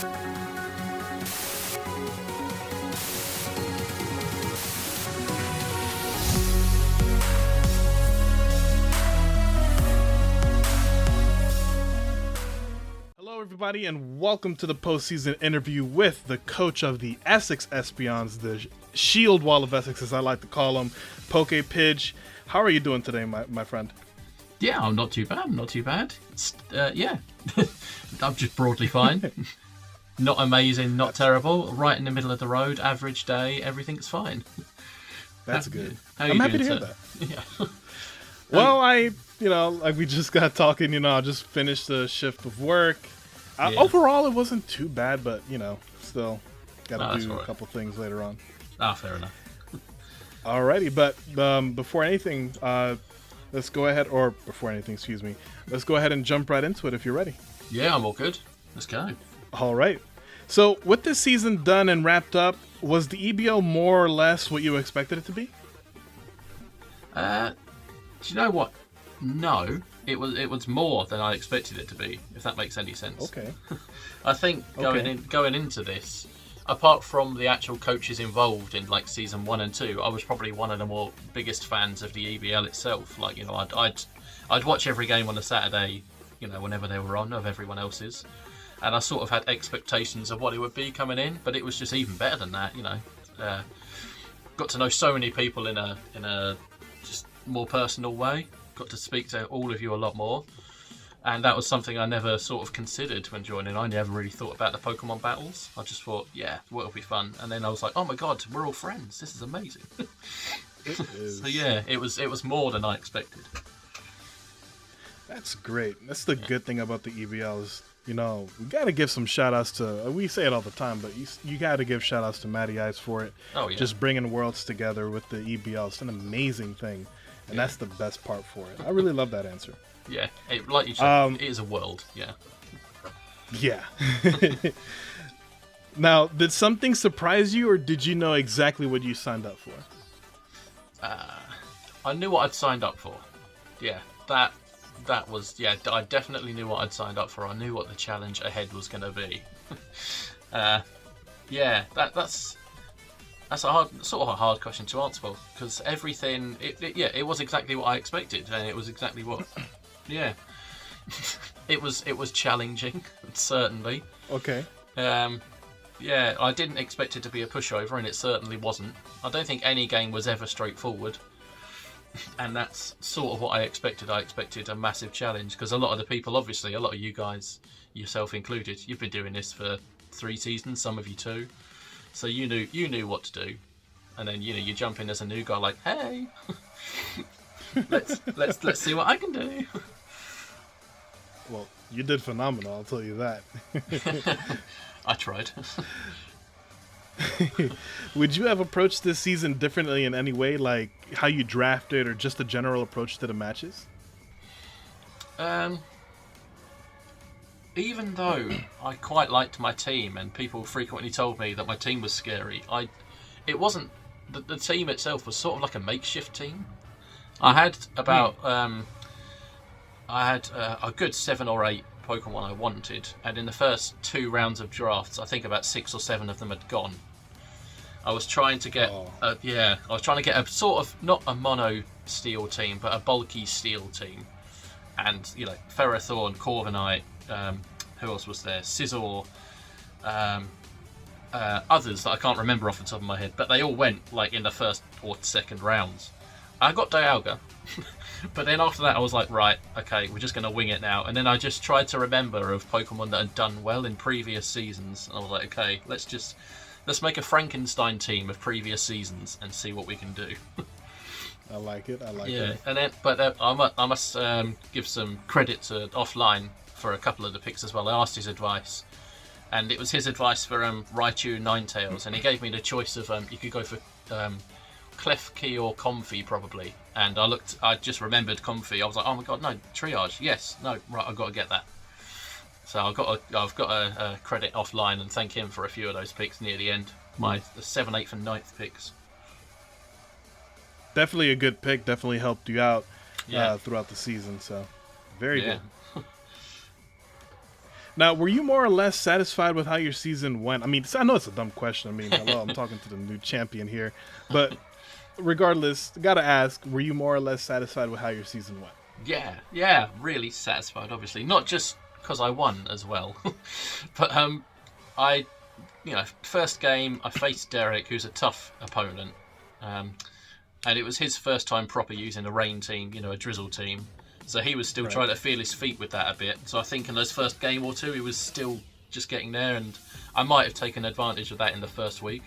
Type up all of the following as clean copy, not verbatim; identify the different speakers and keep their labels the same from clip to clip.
Speaker 1: Hello, everybody, and welcome to the postseason interview with the coach of the Essex Espions, the Shield Wall of Essex, as I like to call him, Poke Pidge. How are you doing today, my friend?
Speaker 2: Yeah, I'm not too bad. Not too bad. Yeah, I'm just broadly fine. Not amazing, not terrible. Right in the middle of the road. Average day. Everything's fine.
Speaker 1: That's good.
Speaker 2: How
Speaker 1: I'm happy to hear that.
Speaker 2: Yeah.
Speaker 1: Well, like we just got talking. I just finished a shift of work.
Speaker 2: Yeah.
Speaker 1: Overall, it wasn't too bad, but still got to do
Speaker 2: right.
Speaker 1: a couple things later on.
Speaker 2: Fair enough.
Speaker 1: Alrighty, but before anything, let's go ahead and jump right into it if you're ready.
Speaker 2: Yeah, I'm all good. Let's go.
Speaker 1: All right. So, with this season done and wrapped up, was the EBL more or less what you expected it to be?
Speaker 2: Do you know what? No, it was more than I expected it to be, if that makes any sense.
Speaker 1: Okay.
Speaker 2: I think going into this, apart from the actual coaches involved in like season 1 and 2, I was probably one of the more biggest fans of the EBL itself. Like, I'd watch every game on a Saturday, whenever they were on, of everyone else's, and I sort of had expectations of what it would be coming in, but it was just even better than that. Got to know so many people in a just more personal way. Got to speak to all of you a lot more, and that was something I never sort of considered when joining. I never really thought about the Pokemon battles. I just thought, yeah, well, it'll be fun, and then I was like, oh my god, we're all friends. This is amazing.
Speaker 1: It is.
Speaker 2: So yeah, it was more than I expected.
Speaker 1: That's great. That's the good thing about the EBL is, we got to give some shout outs to, we say it all the time, but you got to give shout outs to Matty Ice for it. Oh yeah. Just bringing worlds together with the EBL. It's an amazing thing. And that's the best part for it. I really love that answer.
Speaker 2: Yeah, like you said, it is a world, yeah.
Speaker 1: Yeah. Now, did something surprise you, or did you know exactly what you signed up for?
Speaker 2: I knew what I'd signed up for. Yeah, that was, I definitely knew what I'd signed up for. I knew what the challenge ahead was going to be. That's a hard question to answer, because everything, it was exactly what I expected, and it was exactly what, it was challenging, certainly.
Speaker 1: Okay.
Speaker 2: I didn't expect it to be a pushover, and it certainly wasn't. I don't think any game was ever straightforward, and that's sort of what I expected. I expected a massive challenge, because a lot of the people, obviously, a lot of you guys, yourself included, you've been doing this for 3 seasons, some of you 2. So you knew what to do, and then you jump in as a new guy like, hey, let's see what I can do.
Speaker 1: Well, you did phenomenal, I'll tell you that.
Speaker 2: I tried.
Speaker 1: Would you have approached this season differently in any way, like how you drafted or just the general approach to the matches?
Speaker 2: Even though I quite liked my team, and people frequently told me that my team was scary, it wasn't. The team itself was sort of like a makeshift team. I had about a good 7 or 8 Pokemon I wanted, and in the first 2 rounds of drafts, I think about 6 or 7 of them had gone. I was trying to get a sort of not a mono steel team, but a bulky steel team, and Ferrothorn, Corviknight. Who else was there? Scizor, others that I can't remember off the top of my head, but they all went like in the first or second rounds. I got Dialga, but then after that I was like, right, okay, we're just going to wing it now. And then I just tried to remember of Pokemon that had done well in previous seasons, and I was like, okay, let's make a Frankenstein team of previous seasons and see what we can do.
Speaker 1: I like it.
Speaker 2: Yeah, and then, but I must give some credit to Offline for a couple of the picks as well. I asked his advice, and it was his advice for Raichu Ninetales, and he gave me the choice of you could go for Klefki or Comfey probably, and I just remembered Comfey. I was like, oh my god, no, Triage, yes, no, right, I've got to get that. So I've got a credit Offline and thank him for a few of those picks near the end. The 7th, 8th, and 9th picks.
Speaker 1: Definitely a good pick. Definitely helped you out throughout the season. So very good. Now, were you more or less satisfied with how your season went? I mean, I know it's a dumb question. I mean, hello, I'm talking to the new champion here. But regardless, gotta ask, were you more or less satisfied with how your season went?
Speaker 2: Yeah, really satisfied, obviously. Not just because I won as well. But, first game, I faced Derek, who's a tough opponent. And it was his first time proper using a rain team, a drizzle team. So he was still trying to feel his feet with that a bit. So I think in those first game or two, he was still just getting there. And I might have taken advantage of that in the first week.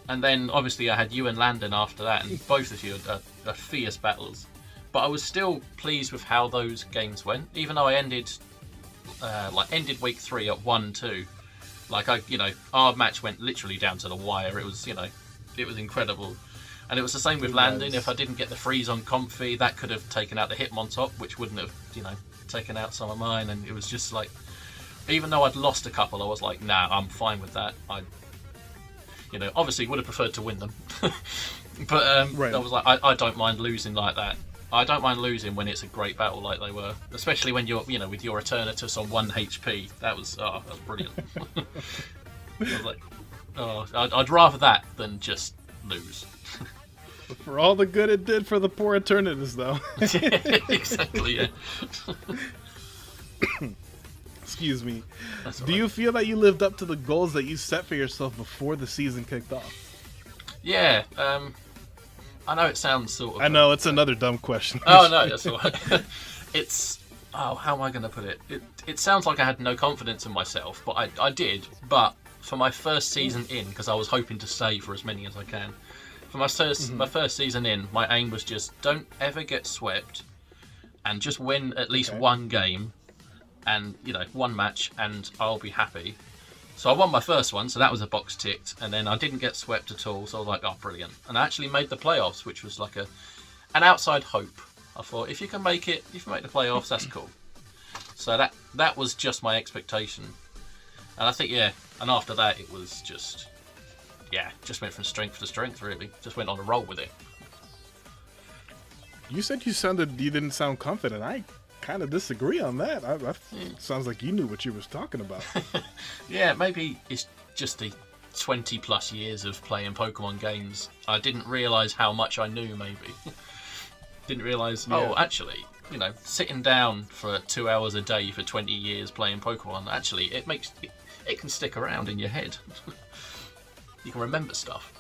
Speaker 2: And then, obviously, I had you and Landon after that. And both of you are fierce battles. But I was still pleased with how those games went. Even though I ended week 3 at 1-2. Our match went literally down to the wire. It was, it was incredible. And it was the same with Landon. If I didn't get the freeze on Comfy, that could have taken out the Hitmontop, which wouldn't have, taken out some of mine. And it was just like, even though I'd lost a couple, I was like, nah, I'm fine with that. I obviously would have preferred to win them. But I was like, I don't mind losing like that. I don't mind losing when it's a great battle like they were. Especially when you're, with your Eternatus on 1 HP. That was brilliant. I was like, I'd rather that than just lose.
Speaker 1: For all the good it did for the poor Eternatus, though.
Speaker 2: Exactly, yeah.
Speaker 1: Excuse me. Do you feel that you lived up to the goals that you set for yourself before the season kicked off?
Speaker 2: Yeah. I know it sounds sort of...
Speaker 1: I know, it's another dumb question.
Speaker 2: Oh, no, that's all right. It's... Oh, how am I going to put it? It sounds like I had no confidence in myself, but I did. But for my first season in, because I was hoping to stay for as many as I can, for my first season in, my aim was just don't ever get swept and just win at least one game and, one match, and I'll be happy. So I won my first one, so that was a box ticked, and then I didn't get swept at all, so I was like, oh, brilliant. And I actually made the playoffs, which was like an outside hope. I thought, if you can make the playoffs, that's cool. So that was just my expectation. And I think, and after that, it was just went from strength to strength, really. Just went on a roll with it.
Speaker 1: You said you didn't sound confident. I kind of disagree on that. Sounds like you knew what you was talking about.
Speaker 2: Yeah, maybe it's just the 20 plus years of playing Pokemon games. I didn't realise how much I knew, maybe. Didn't realise, actually, sitting down for 2 hours a day for 20 years playing Pokemon, actually, it can stick around in your head. You can remember stuff.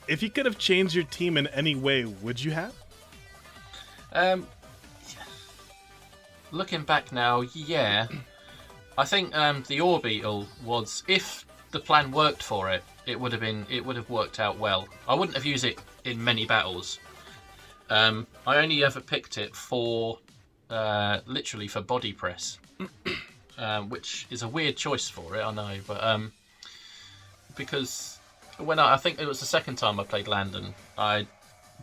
Speaker 1: If you could have changed your team in any way, would you have?
Speaker 2: Looking back now, yeah. I think the Orbeetle was, if the plan worked for it, it would have worked out well. I wouldn't have used it in many battles. I only ever picked it for literally for body press. Which is a weird choice for it, I know, but because when I think it was the second time I played Landon, I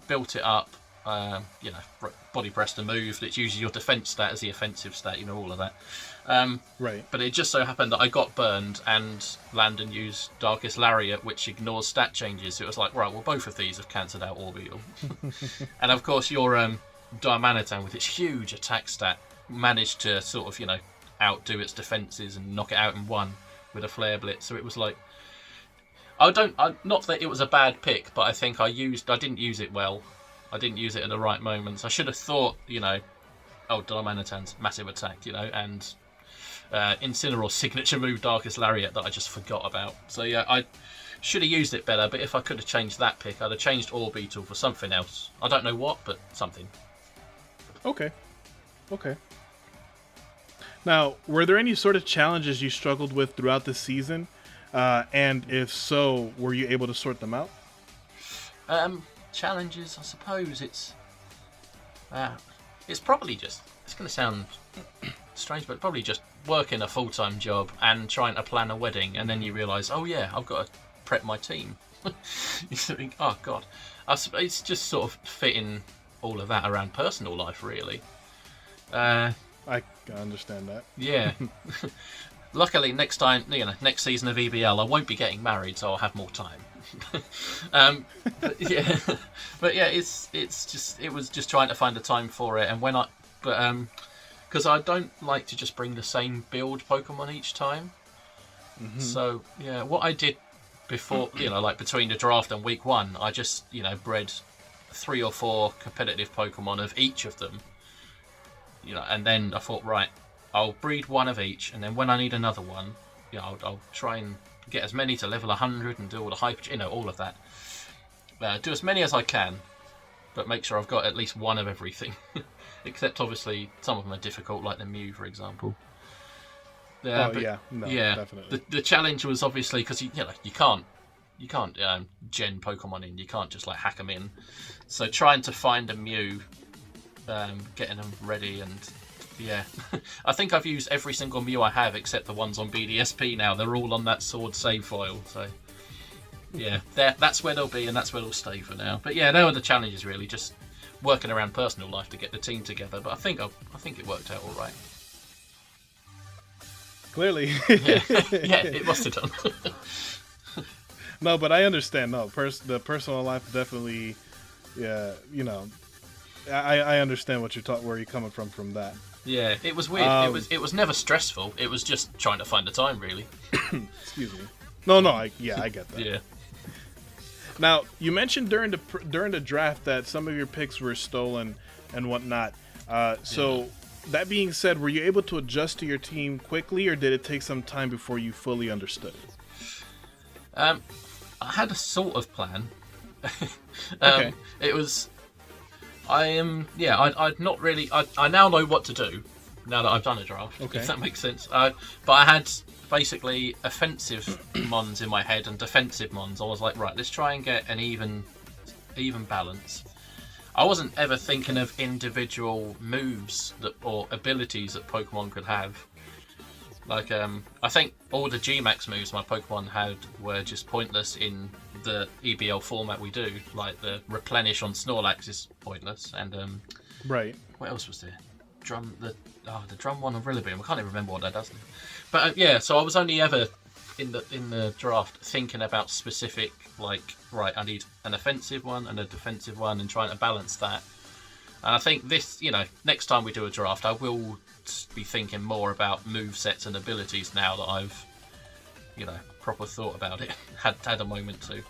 Speaker 2: built it up, body press to move. It's usually your defense stat as the offensive stat, all of that.
Speaker 1: Right.
Speaker 2: But it just so happened that I got burned, and Landon used Darkest Lariat, which ignores stat changes. So it was like, right, well, both of these have cancelled out Orbeetle. And of course, your Diamanitan with its huge attack stat managed to sort of, outdo its defences and knock it out in one with a Flare Blitz. So it was like, not that it was a bad pick, but I think I didn't use it well. I didn't use it at the right moments. I should have thought, Diamanitan's massive attack, and Incineroar's signature move, Darkest Lariat, that I just forgot about. So yeah, I should have used it better, but if I could have changed that pick, I'd have changed Orbeetle for something else. I don't know what, but something.
Speaker 1: Okay. Now, were there any sort of challenges you struggled with throughout the season? And if so, were you able to sort them out?
Speaker 2: Challenges, I suppose it's probably just, it's going to sound strange, but probably just working a full-time job and trying to plan a wedding, and then you realise, oh yeah, I've got to prep my team. You think, oh god. It's just sort of fitting all of that around personal life, really.
Speaker 1: I understand that.
Speaker 2: Yeah. Luckily, next season of EBL, I won't be getting married, so I'll have more time. But yeah, it was just trying to find the time for it. And But because I don't like to just bring the same build Pokemon each time. Mm-hmm. So yeah, what I did before, like between the draft and week 1, I just bred 3 or 4 competitive Pokemon of each of them. And then I thought, right, I'll breed 1 of each, and then when I need another one, I'll try and get as many to level 100 and do all the hyper, all of that. Do as many as I can, but make sure I've got at least 1 of everything. Except obviously some of them are difficult, like the Mew, for example. Definitely. The challenge was obviously because you can't gen Pokemon in. You can't just like hack them in. So trying to find a Mew, getting them ready, and I think I've used every single Mew I have except the ones on BDSP now. They're all on that sword save file. So yeah, that's where they'll be, and that's where they'll stay for now. But yeah, they were the challenges really, just working around personal life to get the team together. But I think it worked out all right.
Speaker 1: Clearly.
Speaker 2: yeah, it must have done.
Speaker 1: No, but I understand. No, the personal life definitely. Yeah, I understand what where you're coming from that.
Speaker 2: Yeah, it was weird. It was never stressful. It was just trying to find the time, really.
Speaker 1: Excuse me. No, I get that.
Speaker 2: Yeah.
Speaker 1: Now, you mentioned during the draft that some of your picks were stolen and whatnot. That being said, were you able to adjust to your team quickly, or did it take some time before you fully understood it?
Speaker 2: I had a sort of plan.
Speaker 1: Okay.
Speaker 2: It was... I'd not really... I now know what to do, now that I've done a draft, if that makes sense. But I had basically offensive mons in my head and defensive mons. I was like, right, let's try and get an even balance. I wasn't ever thinking of individual moves or abilities that Pokemon could have. Like, I think all the G-Max moves my Pokemon had were just pointless in the EBL format we do. Like, the Replenish on Snorlax is pointless. And,
Speaker 1: right.
Speaker 2: What else was there? The Drum one on Rillaboom. I can't even remember what that does. But, so I was only ever in the draft thinking about specific, like, right, I need an offensive one and a defensive one, and trying to balance that. And I think this, next time we do a draft, I will be thinking more about movesets and abilities now that I've, proper thought about it, had a moment to.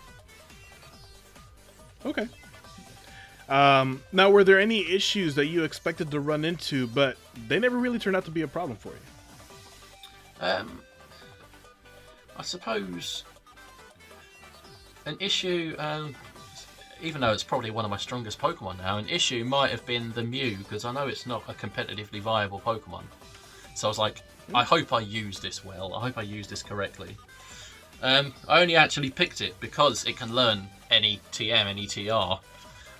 Speaker 1: Okay. Now, were there any issues that you expected to run into, but they never really turned out to be a problem for you?
Speaker 2: I suppose an issue, even though it's probably one of my strongest Pokemon now, an issue might have been the Mew, because I know it's not a competitively viable Pokemon. So I was like, I hope I use this well. I hope I use this correctly. I only actually picked it because it can learn any TM, any TR.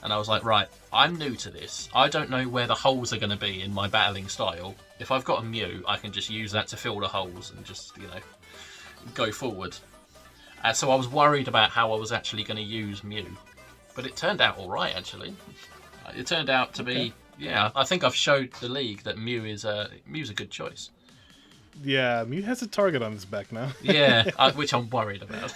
Speaker 2: And I was like, right, I'm new to this. I don't know where the holes are going to be in my battling style. If I've got a Mew, I can just use that to fill the holes and just, go forward. So I was worried about how I was actually going to use Mew. But it turned out all right, actually. It turned out to be, I think I've showed the league that Mew's a good choice.
Speaker 1: Yeah, Mew has a target on his back now.
Speaker 2: Yeah, which I'm worried about.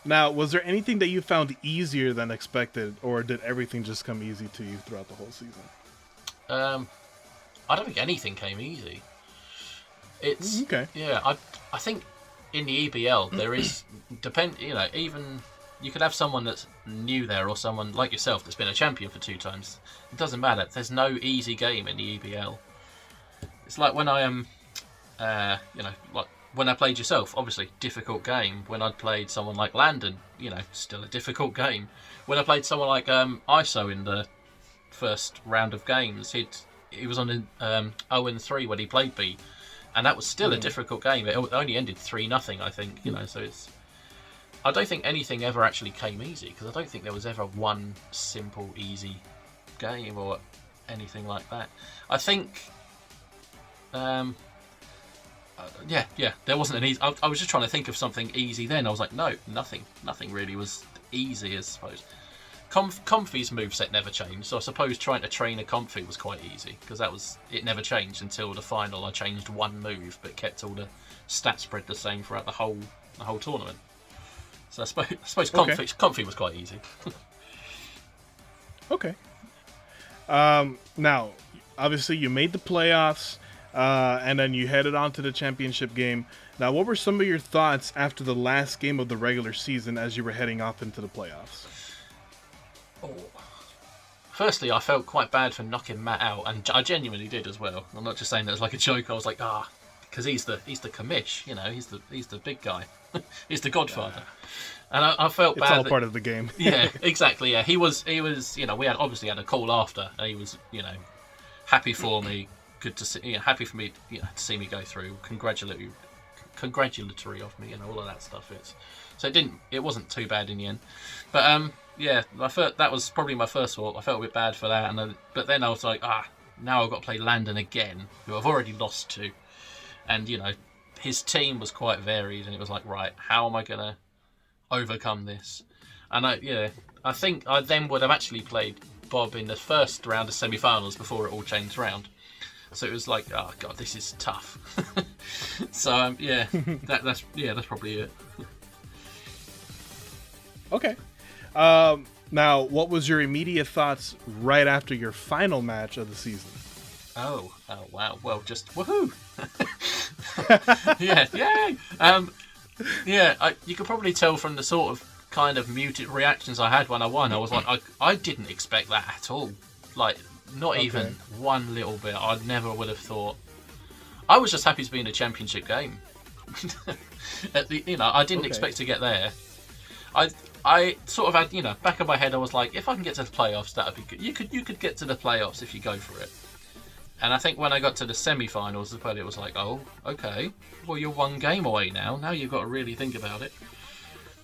Speaker 1: Now, was there anything that you found easier than expected, or did everything just come easy to you throughout the whole season?
Speaker 2: I don't think anything came easy. It's
Speaker 1: okay.
Speaker 2: Yeah, I think in the EBL there is even you could have someone that's new there, or someone like yourself that's been a champion for 2 times. It doesn't matter. There's no easy game in the EBL. It's like when I am, like when I played yourself, obviously difficult game. When I'd played someone like Landon, still a difficult game. When I played someone like ISO in the first round of games, he was on 0-3 when he played B. And that was still a difficult game. It only ended 3-0, I think. So it's. I don't think anything ever actually came easy, because I don't think there was ever one simple, easy game or anything like that. I think. There wasn't an easy. I was just trying to think of something easy. Then I was like, no, nothing really was easy, I suppose. Comfy's moveset never changed, so I suppose trying to train a Comfy was quite easy, because it never changed until the final. I changed one move, but kept all the stat spread the same throughout the whole tournament. So I suppose Comfy was quite easy.
Speaker 1: Okay. Now, obviously, you made the playoffs, and then you headed on to the championship game. Now, what were some of your thoughts after the last game of the regular season as you were heading off into the playoffs?
Speaker 2: Oh. Firstly, I felt quite bad for knocking Matt out, and I genuinely did as well. I'm not just saying that as like a joke. I was like, because he's the commish, you know, he's the big guy, he's the Godfather, and I felt bad.
Speaker 1: It's all part of the game.
Speaker 2: Yeah, exactly. Yeah, he was. You know, we had obviously had a call after, and he was, you know, happy for me. Good to see. You know, happy for me. You know, to see me go through. Congratulatory of me, and all of that stuff. It wasn't too bad in the end, but yeah, that was probably my first thought. I felt a bit bad for that, but then I was like, now I've got to play Landon again, who I've already lost to, and you know, his team was quite varied, and it was like, right, how am I gonna overcome this? And I think I then would have actually played Bob in the first round of semi-finals before it all changed round. So it was like, oh god, this is tough. So that's probably it.
Speaker 1: Okay. Now, what was your immediate thoughts right after your final match of the season?
Speaker 2: Oh wow! Well, just woohoo! You could probably tell from the sort of kind of muted reactions I had when I won. I was like, I didn't expect that at all. Like, not even one little bit. I never would have thought. I was just happy to be in a championship game. I didn't expect to get there. I sort of had, back of my head, I was like, if I can get to the playoffs, that'd be good. You could get to the playoffs if you go for it. And I think when I got to the semi-finals, it was like, oh, okay, well, you're one game away now. Now you've got to really think about it.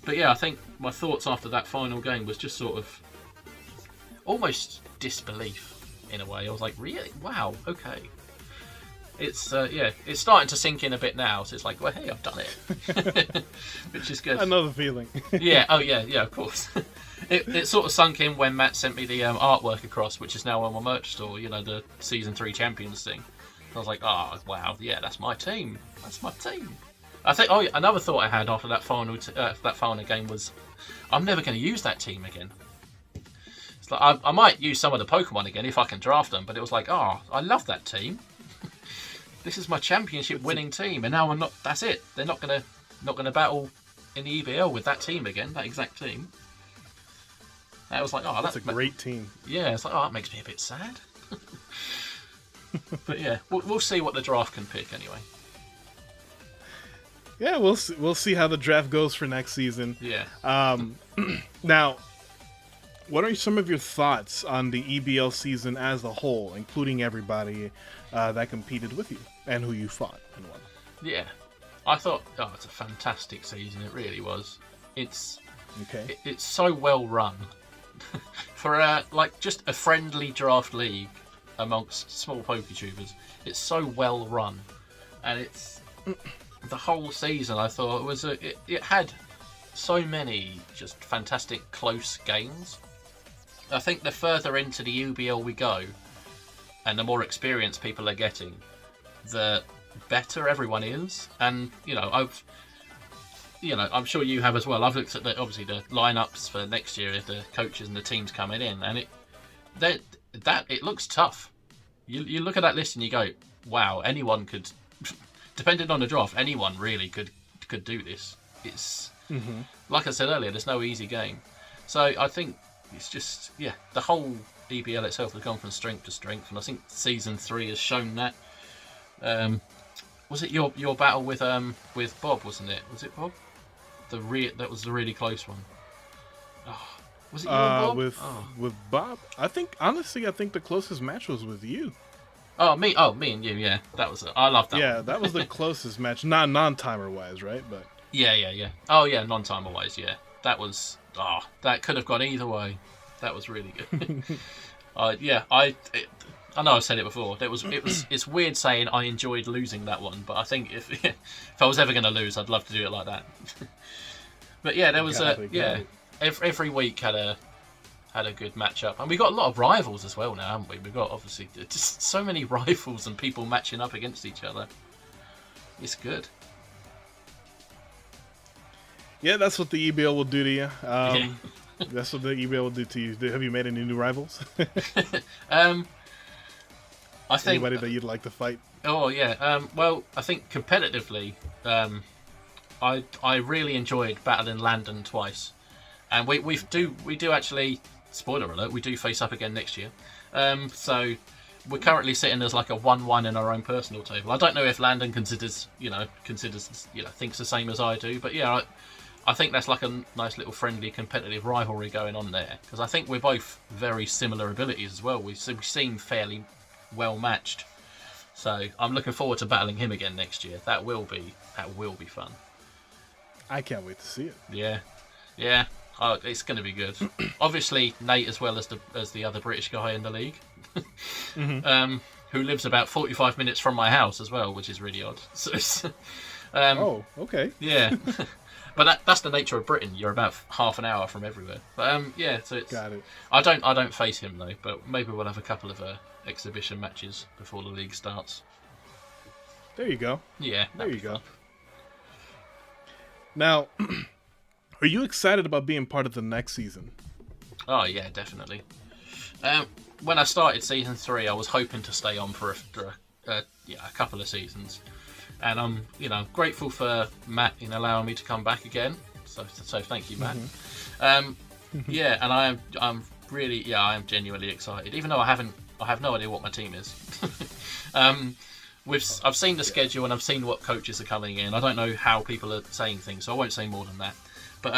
Speaker 2: But yeah, I think my thoughts after that final game was just sort of almost disbelief in a way. I was like, really? Wow, okay. It's it's starting to sink in a bit now. So it's like, well, hey, I've done it, which is good.
Speaker 1: I know the feeling.
Speaker 2: Yeah. Oh yeah. Yeah. Of course. It sort of sunk in when Matt sent me the artwork across, which is now on my merch store. You know, the season 3 champions thing. And I was like, oh wow, yeah, that's my team. That's my team. I think. Oh, another thought I had after that final game was, I'm never going to use that team again. It's like I might use some of the Pokemon again if I can draft them, but it was like, oh, I love that team. This is my championship winning team, and now I'm not. That's it. They're not gonna battle in the EBL with that team again, that exact team. And I was like, oh,
Speaker 1: that's a great team.
Speaker 2: Yeah, it's like, oh, that makes me a bit sad. But yeah, we'll see what the draft can pick anyway.
Speaker 1: Yeah, we'll see how the draft goes for next season.
Speaker 2: Yeah.
Speaker 1: Now, what are some of your thoughts on the EBL season as a whole, including everybody that competed with you and who you fought and won?
Speaker 2: Yeah, I thought, it's a fantastic season. It really was. It's so well run for just a friendly draft league amongst small PokeTubers. It's so well run, and it's the whole season. I thought it had so many just fantastic close games. I think the further into the UBL we go, and the more experience people are getting, the better everyone is. And I'm sure you have as well. I've looked at obviously the lineups for next year, the coaches and the teams coming in, and it looks tough. You look at that list and you go, wow, anyone could, depending on the draft, anyone really could do this. It's like I said earlier, there's no easy game. So I think it's just, the whole EBL itself has gone from strength to strength, and I think season 3 has shown that. Was it your battle with Bob? Wasn't it? Was it Bob? That was the really close one. Oh, was it you and Bob?
Speaker 1: With Bob? I think the closest match was with you.
Speaker 2: Oh, me and you. Yeah, that was it. I loved that.
Speaker 1: Yeah,
Speaker 2: one.
Speaker 1: That was the closest match, not non-timer wise, right? But
Speaker 2: yeah. Oh yeah, non-timer wise, yeah. That was. Oh, that could have gone either way. That was really good. I know I've said it before. It's weird saying I enjoyed losing that one, but I think if I was ever going to lose, I'd love to do it like that. But yeah, there was every week had a good matchup, and we got a lot of rivals as well now, haven't we? We've got obviously just so many rivals and people matching up against each other. It's good.
Speaker 1: Yeah, that's what the EBL will do to you. That's what the EBL will do to you. Have you made any new rivals?
Speaker 2: I think
Speaker 1: anybody that you'd like to fight?
Speaker 2: Oh yeah. Well, I think competitively, I really enjoyed battling Landon twice, and we do actually. Spoiler alert: we do face up again next year. So we're currently sitting as like a 1-1 in our own personal table. I don't know if Landon considers thinks the same as I do, but yeah, I think that's like a nice little friendly competitive rivalry going on there, because I think we're both very similar abilities as well. We seem fairly well matched. So I'm looking forward to battling him again next year. That will be fun.
Speaker 1: I can't wait to see it.
Speaker 2: Yeah. Oh, it's going to be good. Obviously, Nate as well as the other British guy in the league, who lives about 45 minutes from my house as well, which is really odd. So it's,
Speaker 1: oh, okay.
Speaker 2: Yeah, but that's the nature of Britain. You're about half an hour from everywhere. But yeah, so it's.
Speaker 1: Got it.
Speaker 2: I don't face him though, but maybe we'll have a couple of exhibition matches before the league starts.
Speaker 1: There you go.
Speaker 2: Yeah,
Speaker 1: there you go. Now, are you excited about being part of the next season?
Speaker 2: Oh yeah, definitely. When I started season 3, I was hoping to stay on for a couple of seasons, and I'm grateful for Matt in allowing me to come back again. So thank you, Matt. Yeah, and I'm really I am genuinely excited, even though I have no idea what my team is. I've seen the schedule and I've seen what coaches are coming in. I don't know how people are saying things, so I won't say more than that. But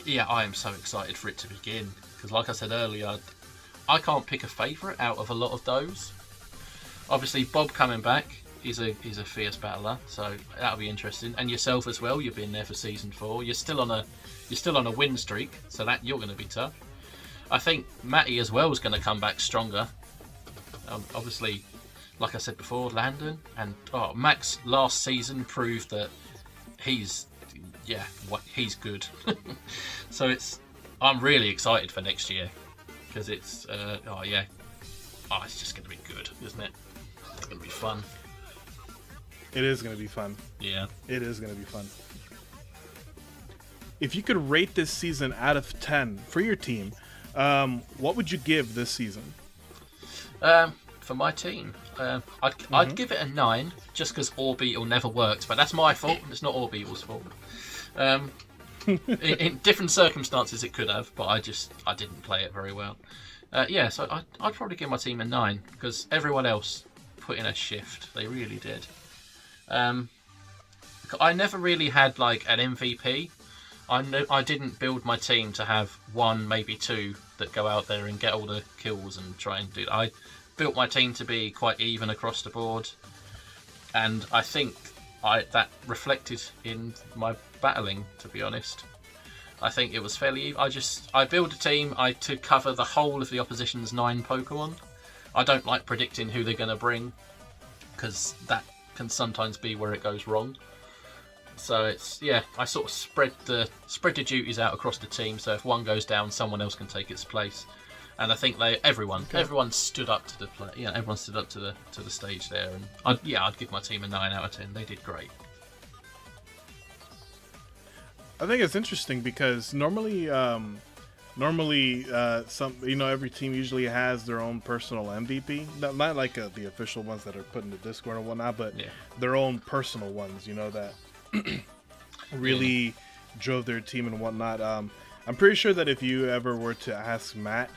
Speaker 2: yeah, I am so excited for it to begin, because like I said earlier, I can't pick a favourite out of a lot of those. Obviously, Bob coming back, he's a fierce battler, so that'll be interesting. And yourself as well, you've been there for season 4. You're still on a win streak, so that you're going to be tough. I think Matty as well is going to come back stronger. Obviously, like I said before, Landon and Max last season proved that he's good. So I'm really excited for next year, because it's just going to be good, isn't it? It's going to be fun.
Speaker 1: It is going to be fun.
Speaker 2: Yeah,
Speaker 1: it is going to be fun. If you could rate this season out of 10 for your team, what would you give this season?
Speaker 2: For my team, I'd give it a 9, just because Orbital never worked, but that's my fault. It's not Orbital's fault. In different circumstances it could have, but I didn't play it very well. So I'd probably give my team a 9, because everyone else put in a shift. They really did. I never really had like an MVP. I didn't build my team to have 1, maybe 2 that go out there and get all the kills and try and do. I built my team to be quite even across the board, and I think that reflected in my battling, to be honest. I think it was fairly even. I built a team to cover the whole of the opposition's 9 Pokemon. I don't like predicting who they're going to bring, because that can sometimes be where it goes wrong. So I sort of spread the duties out across the team, so if one goes down, someone else can take its place. And I think everyone stood up to the play. Yeah, everyone stood up to the stage there, and I'd give my team a 9 out of 10. They did great.
Speaker 1: I think it's interesting because normally, every team usually has their own personal MVP. Not like the official ones that are put in the Discord and whatnot, but their own personal ones. That really drove their team and whatnot. I'm pretty sure that if you ever were to ask Matt,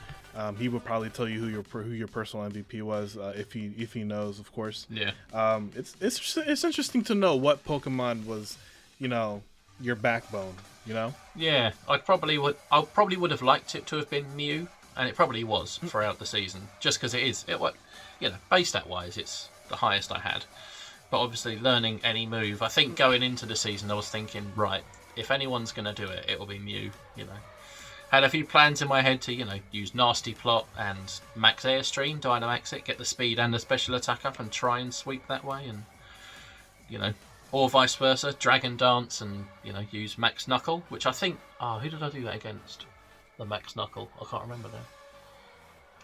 Speaker 1: he would probably tell you who your personal MVP was, if he knows, of course.
Speaker 2: Yeah.
Speaker 1: It's interesting to know what Pokemon was, your backbone.
Speaker 2: Yeah, I probably would have liked it to have been Mew, and it probably was throughout the season, just because base stat wise, it's the highest I had. But obviously, learning any move, I think going into the season, I was thinking, right, if anyone's going to do it, it'll be Mew. Had a few plans in my head to, use Nasty Plot and Max Airstream, Dynamax it, get the speed and the special attack up and try and sweep that way, and, or vice versa, Dragon Dance and, use Max Knuckle, which I think, who did I do that against? The Max Knuckle, I can't remember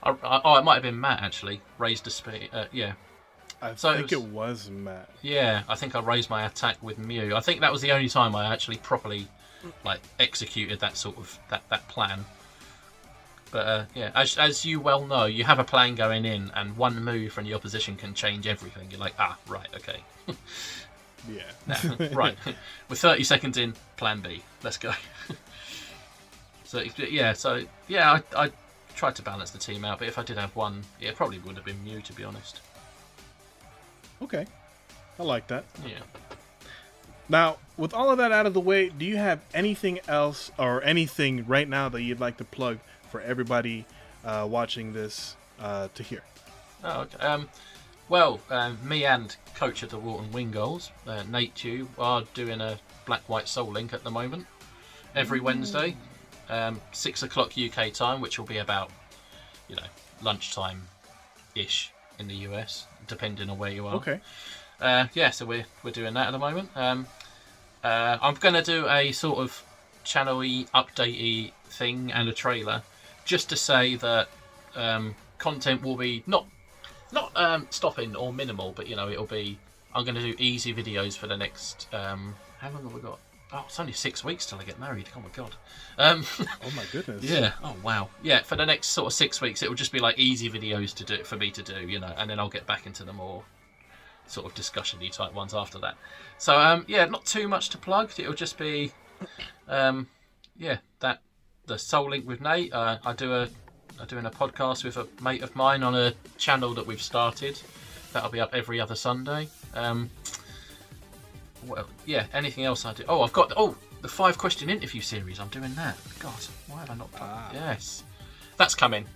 Speaker 2: now. It might have been Matt, actually, raised the speed, yeah.
Speaker 1: I think it was Matt.
Speaker 2: Yeah, I think I raised my attack with Mew. I think that was the only time I actually properly like executed that sort of that plan. But yeah, as you well know, you have a plan going in, and one move from the opposition can change everything. You're like, right, okay.
Speaker 1: Yeah.
Speaker 2: Right. We're 30 seconds in, plan B. Let's go. I tried to balance the team out, but if I did have one, it probably would have been Mew, to be honest.
Speaker 1: Okay. I like that.
Speaker 2: Yeah.
Speaker 1: Now, with all of that out of the way, do you have anything else or anything right now that you'd like to plug for everybody watching this to hear?
Speaker 2: Oh, okay. Me and coach of the Walton Wingulls, Nate Tew, are doing a Black-White Soul Link at the moment. Every Wednesday, 6 o'clock UK time, which will be about, lunchtime-ish in the US, depending on where you are.
Speaker 1: Okay.
Speaker 2: So we're doing that at the moment. I'm going to do a sort of channel-y, update-y thing and a trailer, just to say that content will be not stopping or minimal, but it'll be. I'm going to do easy videos for the next. How long have we got? Oh, it's only 6 weeks till I get married. Oh my god.
Speaker 1: Oh my goodness.
Speaker 2: Yeah. Oh wow. Yeah. For the next sort of 6 weeks, it will just be like easy videos to do for me to do, and then I'll get back into the more sort of discussion-y type ones after that. So not too much to plug. It'll just be, the Soul Link with Nate. I'm doing a podcast with a mate of mine on a channel that we've started. That'll be up every other Sunday. Anything else I do? Oh, I've got the 5-question interview series. I'm doing that. God, why have I not done that? Yes, that's coming.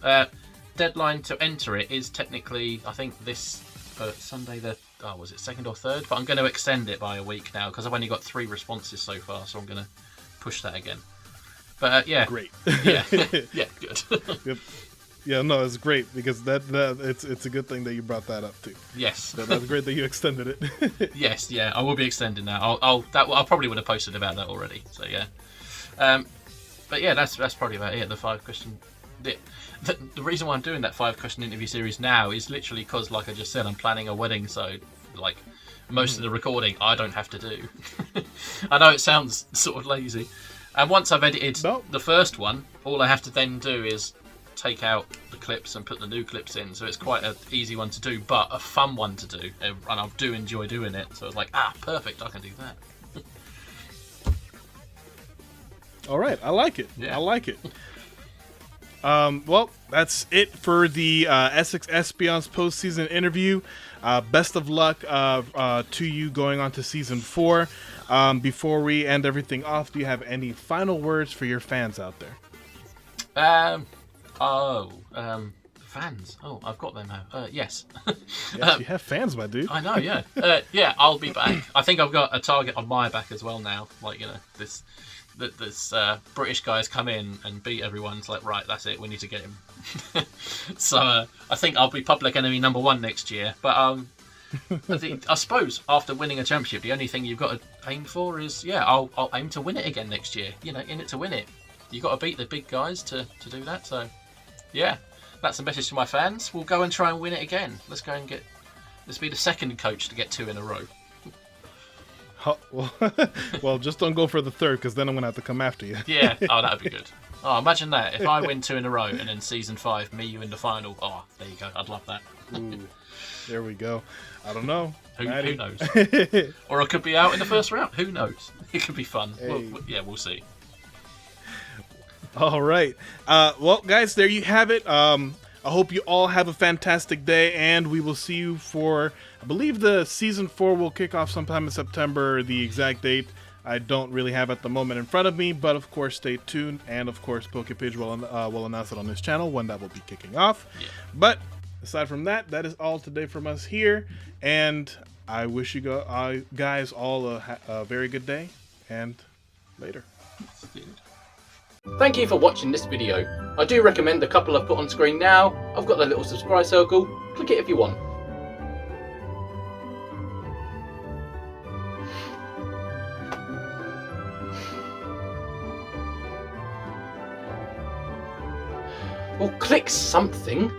Speaker 2: Deadline to enter it is technically, I think, this Sunday was it 2nd or 3rd? But I'm going to extend it by a week now because I've only got 3 responses so far, so I'm going to push that again. But
Speaker 1: great.
Speaker 2: Yeah, yeah, good.
Speaker 1: Yep. Yeah, no, it's great because that it's a good thing that you brought that up too.
Speaker 2: Yes,
Speaker 1: that's great that you extended it.
Speaker 2: Yes, yeah, I will be extending that. I probably would have posted about that already. So yeah, but yeah, that's probably about it. The 5-question. The reason why I'm doing that 5-question interview series now is literally because, like I just said, I'm planning a wedding, so like most of the recording I don't have to do. I know it sounds sort of lazy, and once I've edited the first one, all I have to then do is take out the clips and put the new clips in, so it's quite an easy one to do, but a fun one to do, and I do enjoy doing it. So it's like, perfect, I can do that.
Speaker 1: All right, I like it.
Speaker 2: Yeah.
Speaker 1: I like it. Well, that's it for the Essex Espions postseason interview. Best of luck to you going on to season 4. Before we end everything off, do you have any final words for your fans out there?
Speaker 2: Fans. Oh, I've got them now. Yes.
Speaker 1: Yes, you have fans, my dude.
Speaker 2: I know, yeah. Yeah, I'll be back. I think I've got a target on my back as well now. Like, this British guy's come in and beat everyone. It's like, right, that's it. We need to get him. So I think I'll be public enemy number 1 next year. But I suppose after winning a championship, the only thing you've got to aim for is, I'll aim to win it again next year. In it to win it. You've got to beat the big guys to do that. So, yeah, that's a message to my fans. We'll go and try and win it again. Let's be the second coach to get 2 in a row.
Speaker 1: Well, just don't go for the 3rd, because then I'm going to have to come after you.
Speaker 2: Yeah, that'd be good. Oh, imagine that. If I win 2 in a row and then season 5, me, you in the final. Oh, there you go. I'd love that.
Speaker 1: Ooh, there we go. I don't know.
Speaker 2: Who knows? Or I could be out in the first round. Who knows? It could be fun. Hey. We'll see.
Speaker 1: All right. Well, guys, there you have it. I hope you all have a fantastic day, and we will see you for, I believe the season 4 will kick off sometime in September. The exact date I don't really have at the moment in front of me, but of course stay tuned, and of course PokePidge will announce it on his channel when that will be kicking off. Yeah. But aside from that, that is all today from us here, and I wish you guys all a very good day, and later.
Speaker 2: Thank you for watching this video. I do recommend the couple I've put on screen now. I've got the little subscribe circle. Click it if you want. Well, click something.